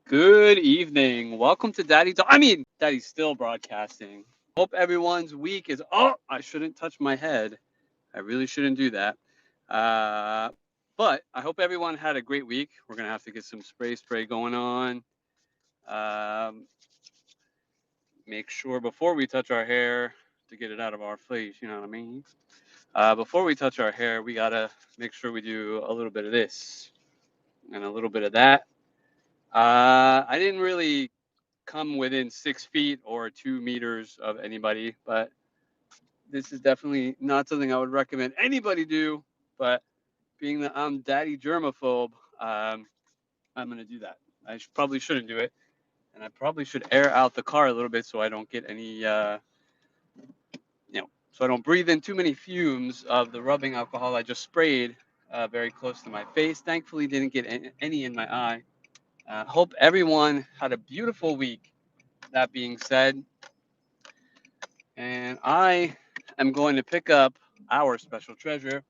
Good evening. Welcome to Daddy's still broadcasting. Hope everyone's week is. Oh, I shouldn't touch my head. I really shouldn't do that. Uh, but I hope everyone had a great week. We're gonna have to get some spray going on. Um, Make sure before we touch our hair to get it out of our face. You know what I mean? Before we touch our hair, we gotta make sure we do a little bit of this and a little bit of that. I didn't really come within 6 feet or 2 meters of anybody, but this is definitely not something I would recommend anybody do. But being that I'm daddy germaphobe, I'm gonna do that. Probably shouldn't do it, and I probably should air out the car a little bit so I don't get any, so I don't breathe in too many fumes of the rubbing alcohol I just sprayed very close to my face. Thankfully, didn't get any in my eye. Hope everyone had a beautiful week. That being said, and I am going to pick up our special treasure,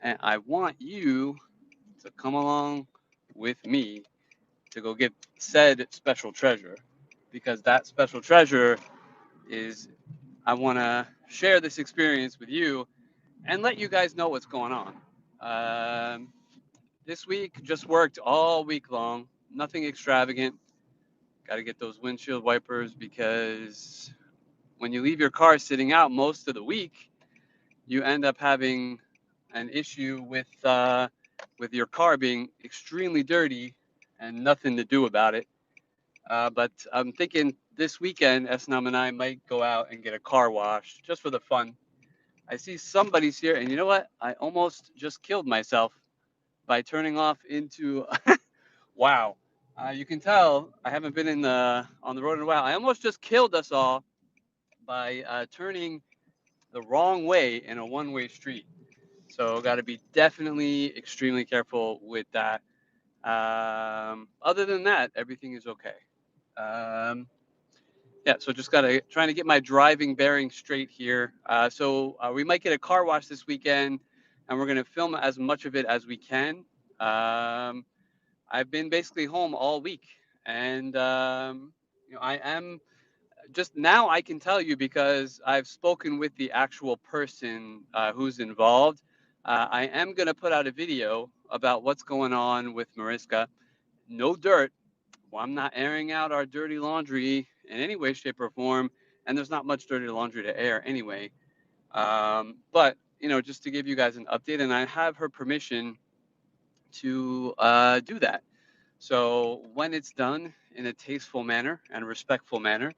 and I want you to come along with me to go get said special treasure, because that special treasure is I want to share this experience with you and let you guys know what's going on. Um, this week just worked all week long, nothing extravagant. Got to get those windshield wipers because when you leave your car sitting out most of the week, you end up having an issue with your car being extremely dirty and nothing to do about it. But I'm thinking this weekend, Esnam and I might go out and get a car wash just for the fun. I see somebody's here, and you know what? I almost just killed myself by turning off into. Wow. You can tell I haven't been on the road in a while. I almost just killed us all by turning the wrong way in a one-way street. So got to be definitely extremely careful with that. Other than that, everything is okay. Um, yeah, so just gotta trying to get my driving bearing straight here. We might get a car wash this weekend, and we're gonna film as much of it as we can. Um, I've been basically home all week, and I am just now I can tell you because I've spoken with the actual person who's involved. I am going to put out a video about what's going on with Mariska. No dirt. Well, I'm not airing out our dirty laundry in any way, shape, or form. And there's not much dirty laundry to air anyway. But, just to give you guys an update, and I have her permission to do that. So when it's done in a tasteful manner and a respectful manner,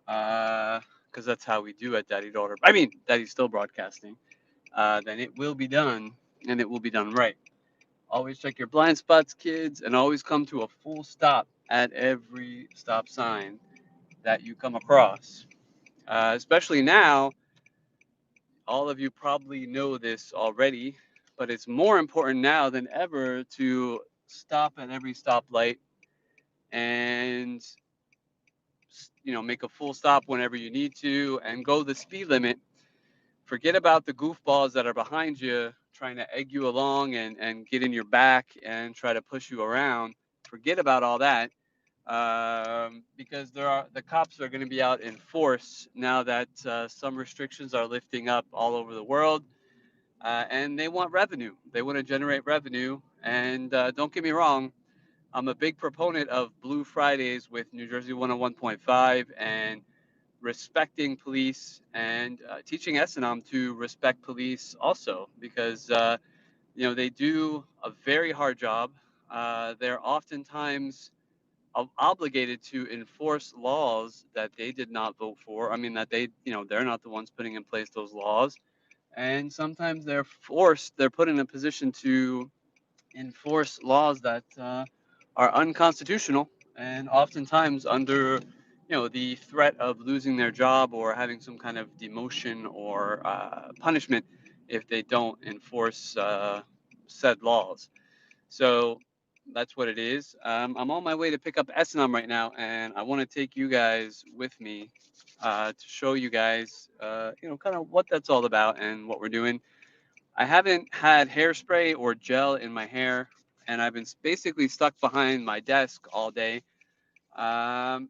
because that's how we do at Daddy Still Broadcasting, then it will be done, and it will be done right. Always check your blind spots, kids, and always come to a full stop at every stop sign that you come across. Especially now, all of you probably know this already, but it's more important now than ever to stop at every stoplight and make a full stop whenever you need to and go the speed limit. Forget about the goofballs that are behind you trying to egg you along and get in your back and try to push you around. Forget about all that, because the cops are going to be out in force now that some restrictions are lifting up all over the world, and they want revenue. They want to generate revenue. And don't get me wrong, I'm a big proponent of Blue Fridays with New Jersey 101.5 and respecting police and teaching Essenam to respect police also because they do a very hard job. They're oftentimes obligated to enforce laws that they did not vote for. I mean that they're not the ones putting in place those laws, and sometimes they're put in a position to enforce laws that are unconstitutional and oftentimes under the threat of losing their job or having some kind of demotion or punishment if they don't enforce said laws. So that's what it is. I'm on my way to pick up Essenam right now, and I want to take you guys with me to show you guys, kind of what that's all about and what we're doing. I haven't had hairspray or gel in my hair, and I've been basically stuck behind my desk all day. Um,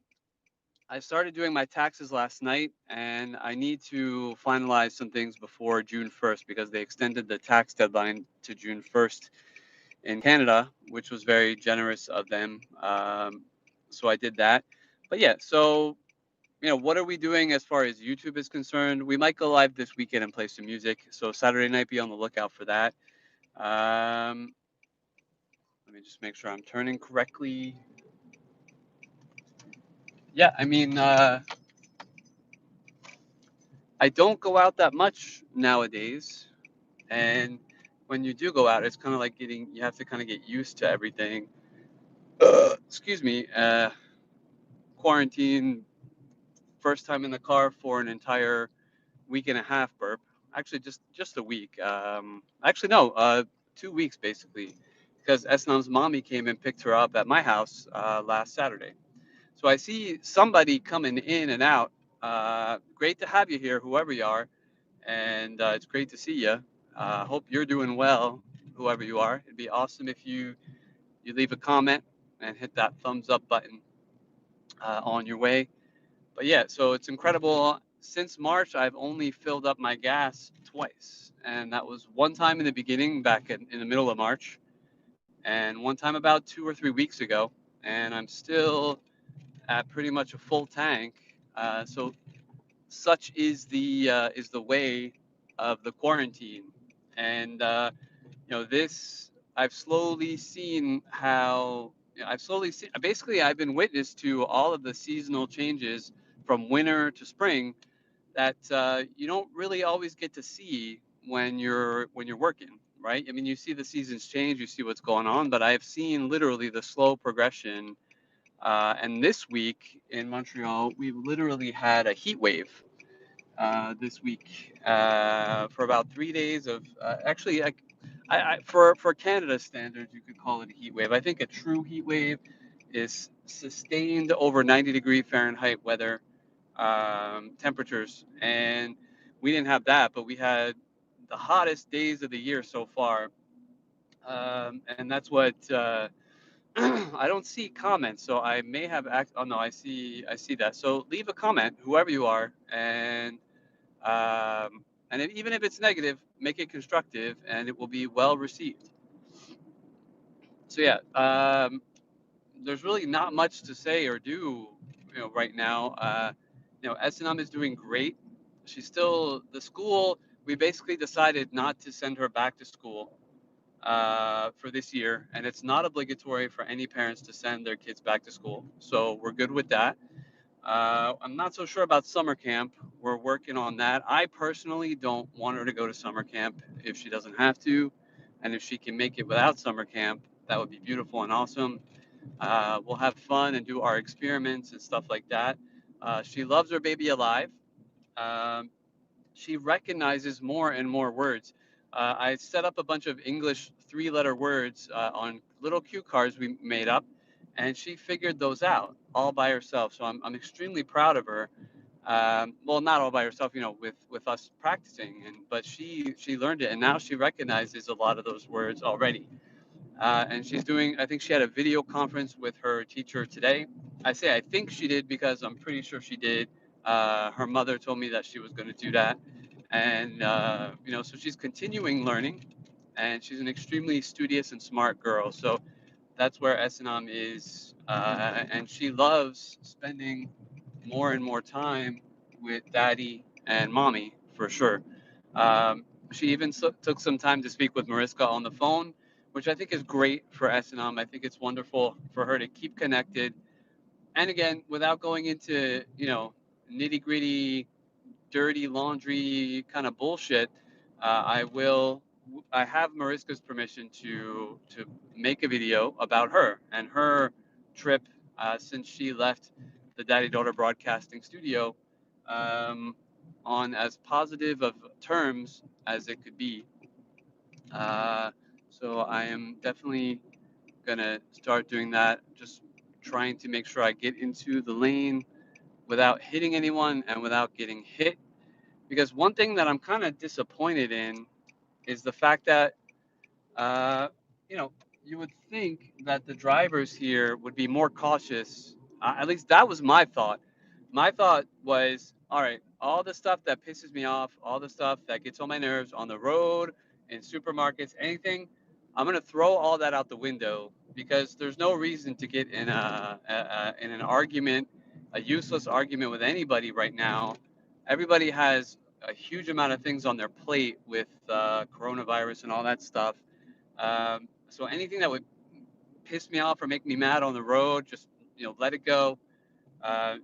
I started doing my taxes last night, and I need to finalize some things before June 1st because they extended the tax deadline to June 1st in Canada, which was very generous of them. So I did that. But yeah, so what are we doing as far as YouTube is concerned? We might go live this weekend and play some music. So Saturday night, be on the lookout for that. Um, Let me just make sure I'm turning correctly. Yeah, I mean, I don't go out that much nowadays, and when you do go out, it's kind of like you have to kind of get used to everything. Excuse me, quarantine, first time in the car for an entire week and a half burp. Actually, just a week. Actually, no, 2 weeks basically, because Esnam's mommy came and picked her up at my house last Saturday. So I see somebody coming in and out. Great to have you here, whoever you are, and it's great to see you. Hope you're doing well, whoever you are. It'd be awesome if you leave a comment and hit that thumbs up button on your way. But yeah, so it's incredible. Since March, I've only filled up my gas twice, and that was one time in the beginning, back in the middle of March, and one time about 2 or 3 weeks ago. And I'm still at pretty much a full tank. So such is the way of the quarantine, and this I've slowly seen how I've slowly seen. Basically, I've been witness to all of the seasonal changes from winter to spring that you don't really always get to see when you're working, right? I mean, you see the seasons change, you see what's going on, but I've seen literally the slow progression. And this week in Montreal, we've literally had a heat wave this week for about 3 days of actually for Canada standards, you could call it a heat wave. I think a true heat wave is sustained over 90-degree Fahrenheit weather temperatures, and we didn't have that, but we had the hottest days of the year so far, and that's what I don't see comments, so I may have oh no, I see that. So leave a comment, whoever you are, and even if it's negative, make it constructive, and it will be well received. So yeah, there's really not much to say or do, right now. S&M is doing great. She's still the school. We basically decided not to send her back to school for this year, and it's not obligatory for any parents to send their kids back to school. So we're good with that. I'm not so sure about summer camp. We're working on that. I personally don't want her to go to summer camp if she doesn't have to. And if she can make it without summer camp, that would be beautiful and awesome. We'll have fun and do our experiments and stuff like that. She loves her baby alive. Um, she recognizes more and more words. I set up a bunch of English three-letter words on little cue cards we made up, and she figured those out all by herself. So I'm extremely proud of her. Well, not all by herself, with us practicing, but she learned it, and now she recognizes a lot of those words already. And she's doing. I think she had a video conference with her teacher today. I say I think she did because I'm pretty sure she did. Her mother told me that she was going to do that, and so she's continuing learning, and she's an extremely studious and smart girl. So that's where S&M is, and she loves spending more and more time with daddy and mommy for sure. Um, she even took some time to speak with Mariska on the phone, which I think is great for S&M. I think it's wonderful for her to keep connected. And again, without going into, nitty gritty, dirty laundry kind of bullshit, I will. I have Mariska's permission to make a video about her and her trip since she left the Daddy Daughter Broadcasting Studio um, on as positive of terms as it could be. So I am definitely gonna start doing that. Just trying to make sure I get into the lane without hitting anyone and without getting hit. Because one thing that I'm kind of disappointed in is the fact that, uh, you know, you would think that the drivers here would be more cautious At least that was my thought. My thought was, all right, all the stuff that pisses me off, all the stuff that gets on my nerves on the road, in supermarkets, anything, I'm gonna throw all that out the window because there's no reason to get in in an argument, a useless argument with anybody right now. Everybody has a huge amount of things on their plate with coronavirus and all that stuff. So anything that would piss me off or make me mad on the road, just let it go. Uh,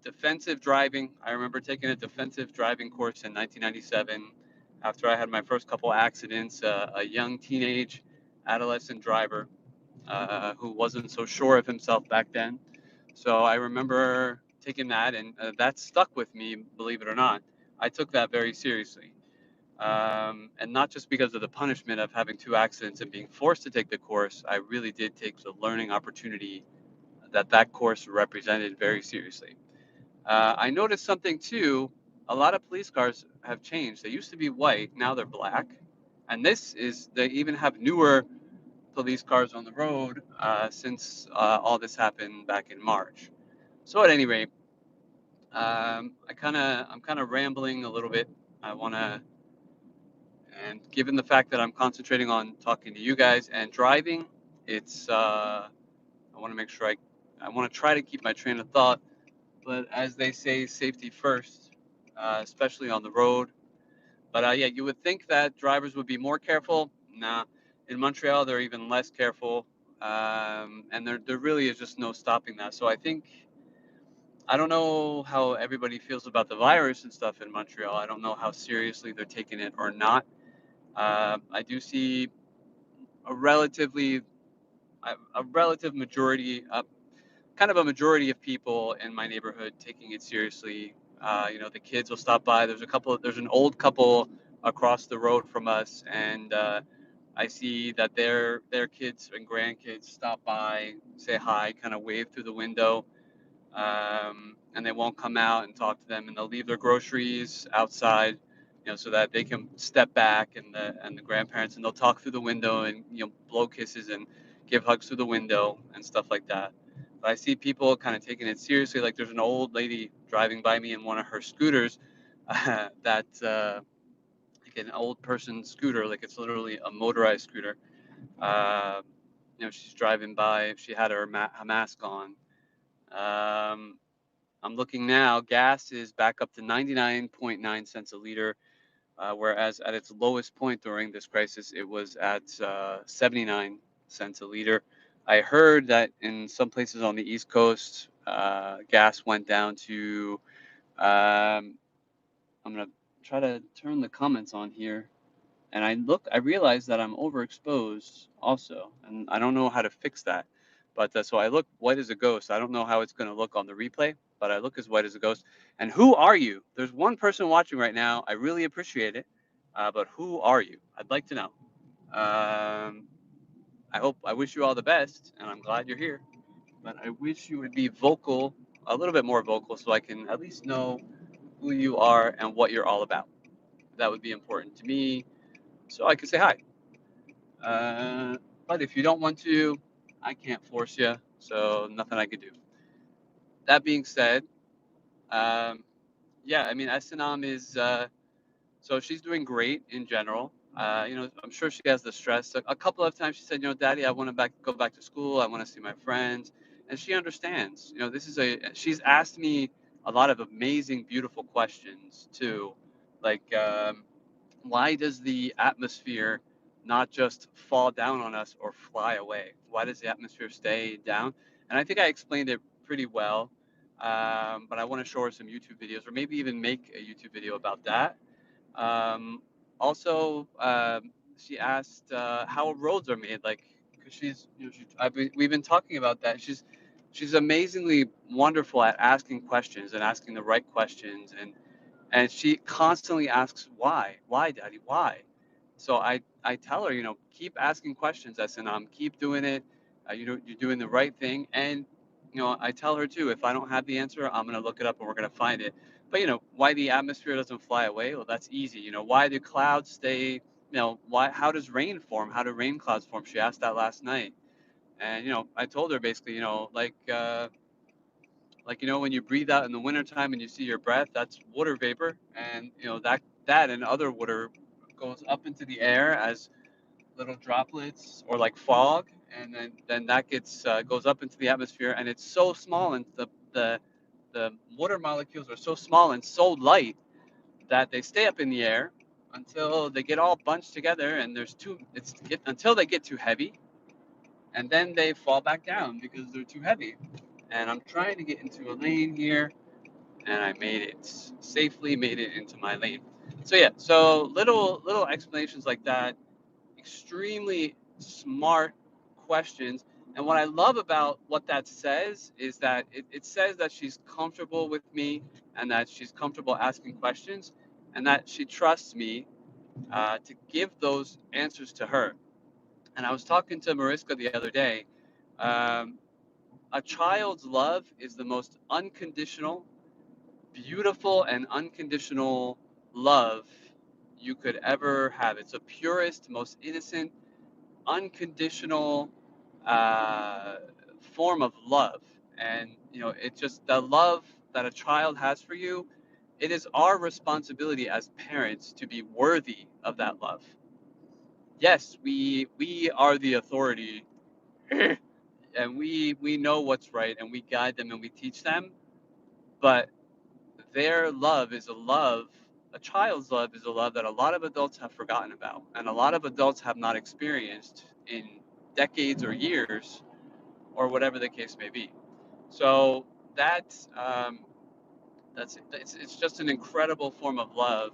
Defensive driving. I remember taking a defensive driving course in 1997 after I had my first couple accidents. A young teenage adolescent driver who wasn't so sure of himself back then. So I remember taking that, and that stuck with me, believe it or not. I took that very seriously. And not just because of the punishment of having two accidents and being forced to take the course, I really did take the learning opportunity that course represented very seriously. I noticed something too. A lot of police cars have changed. They used to be white, now they're black. And they even have newer police cars on the road since all this happened back in March. So at any rate, I'm kind of rambling a little bit. I want to, and given the fact that I'm concentrating on talking to you guys and driving, I want to make sure I want to try to keep my train of thought. But as they say, safety first, especially on the road. But yeah, you would think that drivers would be more careful. Nah, in Montreal they're even less careful, and there really is just no stopping that. So I think I don't know how everybody feels about the virus and stuff in Montreal. I don't know how seriously they're taking it or not. I do see a relatively a relative majority, kind of a majority of people in my neighborhood taking it seriously. The kids will stop by. There's an old couple across the road from us, and I see that their kids and grandkids stop by, say hi, kind of wave through the window, and they won't come out and talk to them, and they'll leave their groceries outside, so that they can step back, and the grandparents, and they'll talk through the window and blow kisses and give hugs through the window and stuff like that. But I see people kind of taking it seriously. Like there's an old lady driving by me in one of her scooters, that like an old person scooter, like it's literally a motorized scooter. Uh, she's driving by. She had her mask on. Um, I'm looking now. Gas is back up to 99.9 cents a liter, whereas at its lowest point during this crisis, it was at 79 cents a liter. I heard that in some places on the East Coast, gas went down to. Um, I'm gonna try to turn the comments on here, and I realize that I'm overexposed also, and I don't know how to fix that. But so I look white as a ghost. I don't know how it's going to look on the replay, but I look as white as a ghost. And who are you? There's one person watching right now. I really appreciate it, but who are you? I'd like to know. Um, I wish you all the best, and I'm glad you're here. But I wish you would be vocal, a little bit more vocal, so I can at least know who you are and what you're all about. That would be important to me, so I can say hi. Uh, but if you don't want to, I can't force you, so nothing I could do. That being said, um, yeah, I mean, Esanam is, so she's doing great in general. I'm sure she has the stress. A couple of times she said, Daddy, I want to go back to school. I want to see my friends. And she understands. She's asked me a lot of amazing, beautiful questions too. Like, why does the atmosphere not just fall down on us or fly away? Why does the atmosphere stay down? And I think I explained it pretty well, but I want to show her some YouTube videos or maybe even make a YouTube video about that. Um, Also, she asked how roads are made, like, because we've been talking about that. She's amazingly wonderful at asking questions and asking the right questions, and she constantly asks why, Daddy, why? So I tell her, keep asking questions, SNM, keep doing it. You're doing the right thing, and I tell her too, if I don't have the answer, I'm gonna look it up and we're gonna find it. But why the atmosphere doesn't fly away? Well, that's easy. Why do clouds stay? Why? How does rain form? How do rain clouds form? She asked that last night, and I told her basically, like. Like, when you breathe out in the wintertime and you see your breath, that's water vapor. And, that and other water goes up into the air as little droplets or like fog. And then that goes up into the atmosphere. And it's so small, and the water molecules are so small and so light that they stay up in the air until they get all bunched together, and until they get too heavy, and then they fall back down because they're too heavy. And I'm trying to get into a lane here, and I made it safely, made it into my lane. So yeah, so little explanations like that, extremely smart questions. And what I love about what that says is that it says that she's comfortable with me, and that she's comfortable asking questions, and that she trusts me to give those answers to her. And I was talking to Mariska the other day. Um, a child's love is the most unconditional, beautiful, and unconditional love you could ever have. It's the purest, most innocent, unconditional uh, form of love. And, it's just the love that a child has for you. It is our responsibility as parents to be worthy of that love. Yes, we are the authority, and we know what's right, and we guide them and we teach them. But their love is a child's love is a love that a lot of adults have forgotten about, and a lot of adults have not experienced in decades or years, or whatever the case may be. So that it's just an incredible form of love.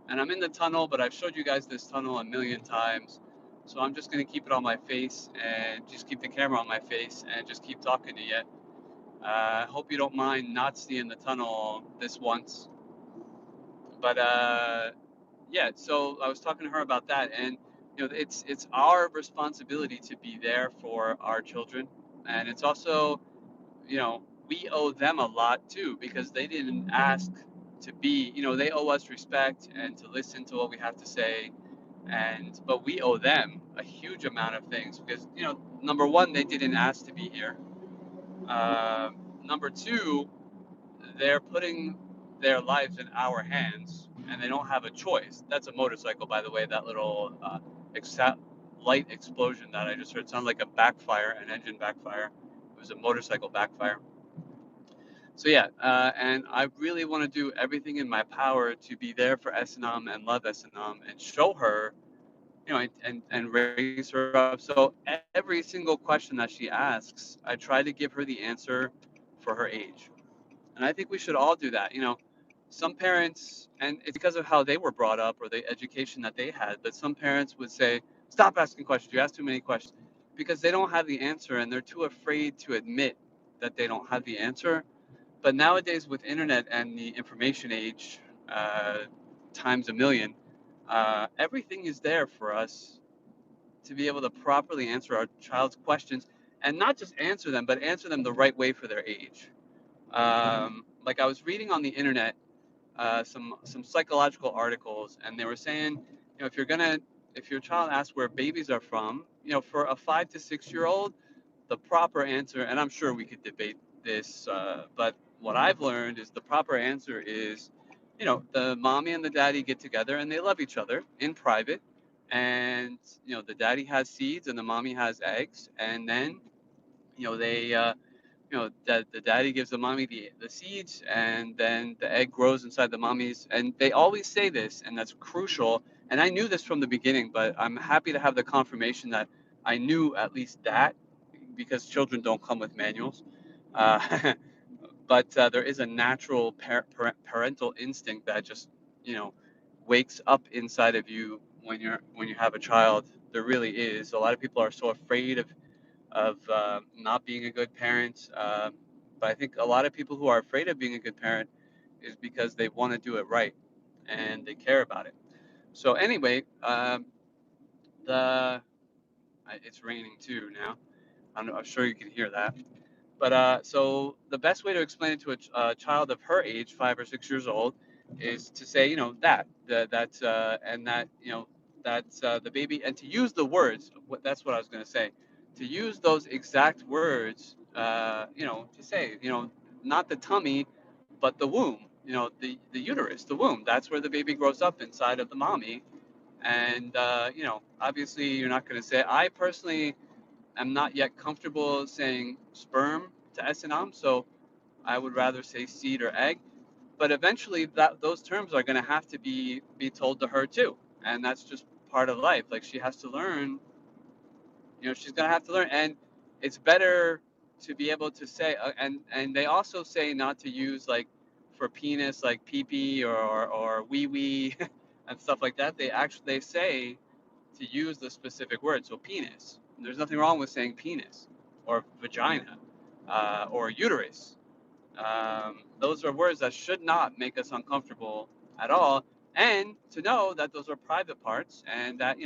And I'm in the tunnel, but I've showed you guys this tunnel a million times. So I'm just gonna keep it on my face, and just keep the camera on my face, and just keep talking to you. I hope you don't mind not seeing the tunnel this once. But yeah, so I was talking to her about that, and it's our responsibility to be there for our children, and it's also, we owe them a lot too, because they didn't ask to be, they owe us respect and to listen to what we have to say. And but we owe them a huge amount of things, because, number one, they didn't ask to be here. Number two, they're putting their lives in our hands, and they don't have a choice. That's a motorcycle, by the way. That little light explosion that I just heard sounded like a backfire, an engine backfire. It was a motorcycle backfire. So yeah, and I really want to do everything in my power to be there for Esanam and love Esanam and show her, and raise her up. So every single question that she asks, I try to give her the answer for her age. And I think we should all do that. Some parents, and it's because of how they were brought up or the education that they had, but some parents would say, stop asking questions. You ask too many questions, because they don't have the answer, and they're too afraid to admit that they don't have the answer. But nowadays, with internet and the information age, uh, times a million, everything is there for us to be able to properly answer our child's questions, and not just answer them, but answer them the right way for their age. Like, I was reading on the internet some psychological articles, and they were saying, if your child asks where babies are from, for a 5 to 6 year old, the proper answer, and I'm sure we could debate this, but what I've learned is the proper answer is, the mommy and the daddy get together and they love each other in private, and the daddy has seeds and the mommy has eggs, and then they the daddy gives the mommy the seeds, and then the egg grows inside the mommy's. And they always say this, and that's crucial. And I knew this from the beginning, but I'm happy to have the confirmation that I knew at least that, because children don't come with manuals. Uh, but there is a natural parental instinct that just, you know wakes up inside of you when you have a child. There really is. A lot of people are so afraid of not being a good parent. But I think a lot of people who are afraid of being a good parent is because they want to do it right, and they care about it. So anyway, the it's raining too now. I'm sure you can hear that. But so the best way to explain it to a child of her age, 5 or 6 years old, is to say, and that, that's the baby, and to use the words. That's what I was going to say. To use those exact words, to say, not the tummy, but the womb. The uterus, the womb. That's where the baby grows up inside of the mommy. And obviously, you're not going to say. I personally am not yet comfortable saying sperm to S&M, so I would rather say seed or egg. But eventually, those terms are going to have to be told to her too, and that's just part of life. Like she has to learn. She's going to have to learn, and it's better to be able to say. And they also say not to use like for penis like pee pee or wee wee and stuff like that. They say to use the specific word. So penis. There's nothing wrong with saying penis or vagina or uterus. Those are words that should not make us uncomfortable at all. And to know that those are private parts, and that,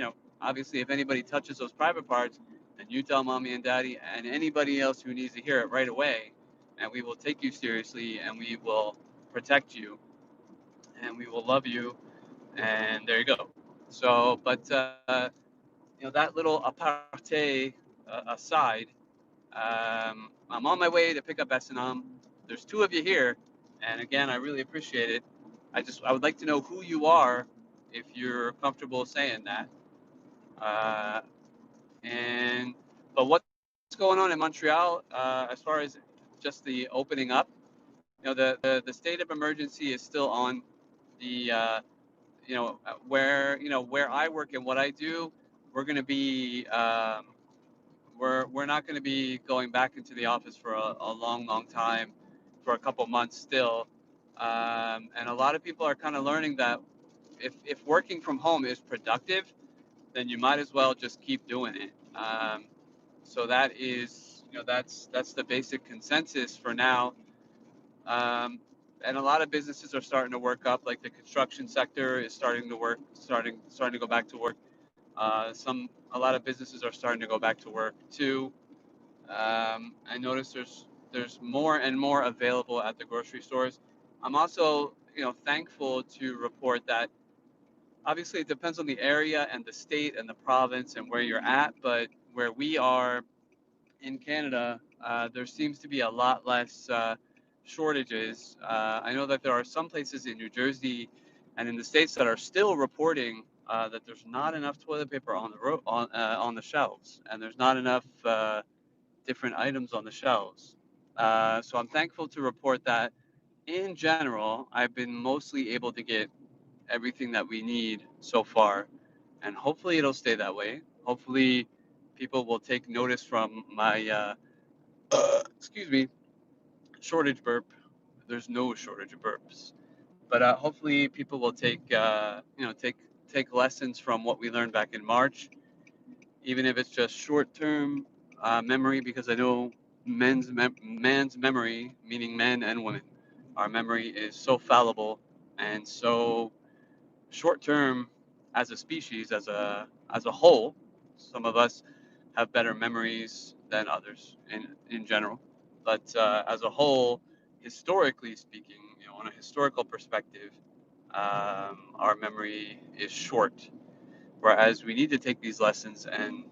obviously, if anybody touches those private parts, then you tell mommy and daddy and anybody else who needs to hear it right away. And we will take you seriously, and we will protect you, and we will love you. And there you go. So, but, that little aparté aside, I'm on my way to pick up S&M. There's two of you here, and again, I really appreciate it. I would like to know who you are, if you're comfortable saying that. Uh, and but what's going on in Montreal as far as just the opening up? The state of emergency is still on. The where I work and what I do, we're going to be we're not going to be going back into the office for a long time, for a couple months still. And a lot of people are kind of learning that if working from home is productive, then you might as well just keep doing it. So that is, that's the basic consensus for now. And a lot of businesses are starting to work up, like the construction sector is starting to go back to work. A lot of businesses are starting to go back to work too. I notice there's more and more available at the grocery stores. I'm also, thankful to report that obviously it depends on the area and the state and the province and where you're at, but where we are in Canada, there seems to be a lot less shortages. I know that there are some places in New Jersey and in the states that are still reporting that there's not enough toilet paper on the shelves, and there's not enough different items on the shelves. So I'm thankful to report that in general, I've been mostly able to get everything that we need so far, and hopefully it'll stay that way. Hopefully, people will take notice from my excuse me, shortage burp. There's no shortage of burps, but hopefully people will take lessons from what we learned back in March, even if it's just short-term memory, because I know man's memory, meaning men and women, our memory is so fallible and so short-term as a species, as a whole. Some of us have better memories than others in general, but as a whole, historically speaking, on a historical perspective, our memory is short. Whereas we need to take these lessons and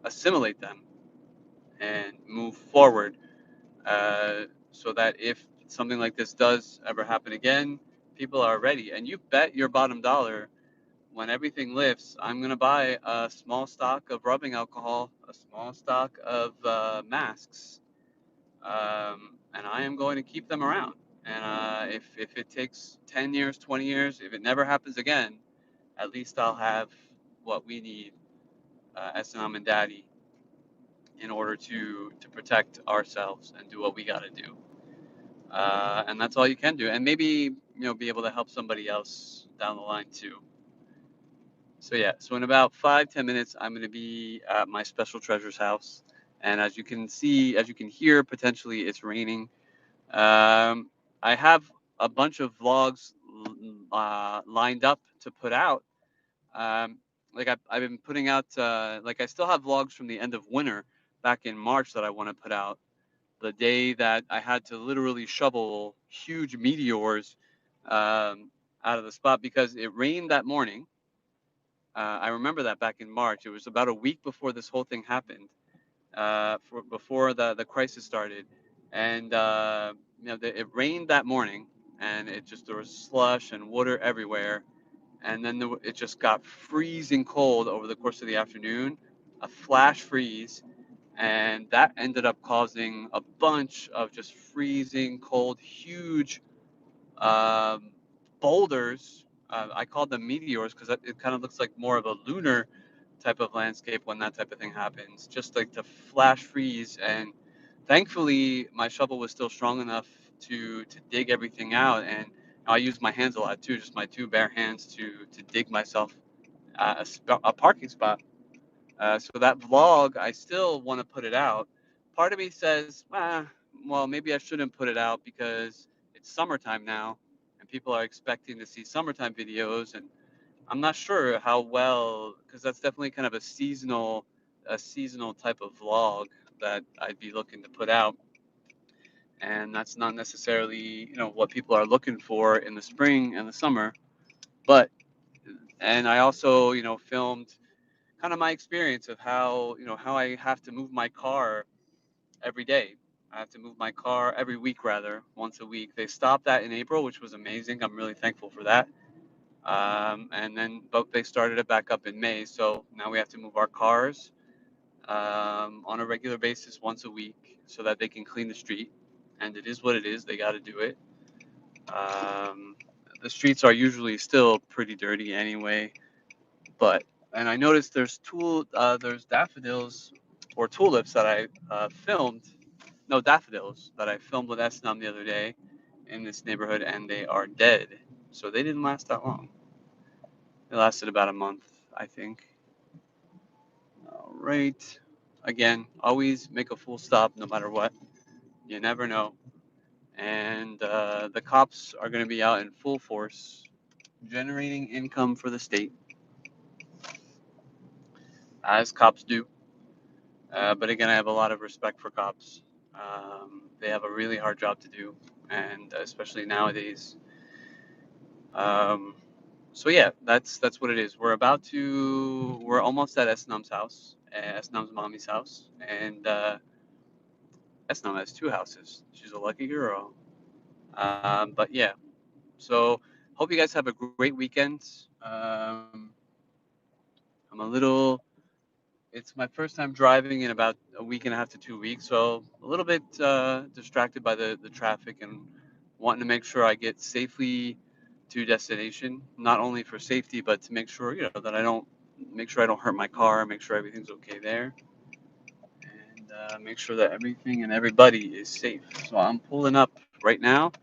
assimilate them and move forward, so that if something like this does ever happen again, people are ready. And you bet your bottom dollar, when everything lifts, I'm going to buy a small stock of rubbing alcohol, a small stock of masks, and I am going to keep them around. And if it takes 10 years, 20 years, if it never happens again, at least I'll have what we need, S&M and Daddy, in order to protect ourselves and do what we got to do. And that's all you can do. And maybe, be able to help somebody else down the line too. So yeah, so in about 5-10 minutes, I'm going to be at my Special Treasures house. And as you can see, as you can hear, potentially it's raining. I have a bunch of vlogs lined up to put out. Um, like I've been putting out, like I still have vlogs from the end of winter back in March that I want to put out. The day that I had to literally shovel huge meteors out of the spot because it rained that morning. I remember that back in March. It was about a week before this whole thing happened, before the crisis started. And it rained that morning, and there was slush and water everywhere. And then it just got freezing cold over the course of the afternoon, a flash freeze, and that ended up causing a bunch of just freezing cold, huge um, boulders. I called them meteors because it kind of looks like more of a lunar type of landscape when that type of thing happens. Just like the flash freeze, and thankfully my shovel was still strong enough to dig everything out, and I used my hands a lot too, just my two bare hands to dig myself a parking spot. So that vlog, I still want to put it out. Part of me says, well, maybe I shouldn't put it out because it's summertime now, and people are expecting to see summertime videos, and I'm not sure how well, because that's definitely kind of a seasonal type of vlog that I'd be looking to put out, and that's not necessarily what people are looking for in the spring and the summer. But and I also filmed kind of my experience of how I have to move my car every day. I have to move my car every week, rather, once a week. They stopped that in April, which was amazing. I'm really thankful for that. But they started it back up in May. So now we have to move our cars on a regular basis once a week so that they can clean the street. And it is what it is. They got to do it. Um, the streets are usually still pretty dirty anyway, but and I noticed there's daffodils or tulips that I filmed. No, daffodils that I filmed with Esnam the other day in this neighborhood, and they are dead. So they didn't last that long. They lasted about a month, I think. All right. Again, always make a full stop no matter what. You never know. And the cops are going to be out in full force, generating income for the state, as cops do. But again, I have a lot of respect for cops. They have a really hard job to do, and especially nowadays. Um, so yeah, that's what it is. We're almost at Esnam's house, Esnam's mommy's house, and Esnam has two houses. She's a lucky girl. But yeah, so hope you guys have a great weekend. I'm a little It's my first time driving in about a week and a half to 2 weeks, so a little bit distracted by the traffic and wanting to make sure I get safely to destination, not only for safety, but to make sure, that I don't make sure I don't hurt my car, make sure everything's okay there, and make sure that everything and everybody is safe. So I'm pulling up right now.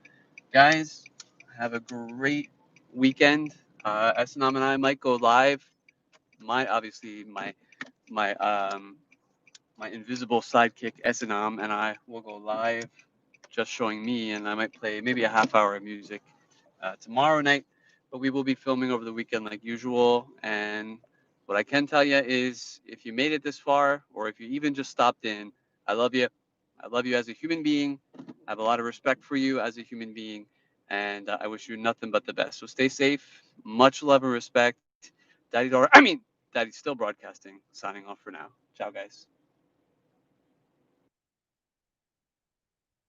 Guys, have a great weekend. Esanam and I might go live. Obviously, my invisible sidekick Esanam and I will go live, just showing me, and I might play maybe a half hour of music tomorrow night. But we will be filming over the weekend like usual. And what I can tell you is, if you made it this far, or if you even just stopped in, I love you. I love you as a human being. I have a lot of respect for you as a human being, and I wish you nothing but the best. So stay safe. Much love and respect. Daddy's still broadcasting. Signing off for now. Ciao, guys.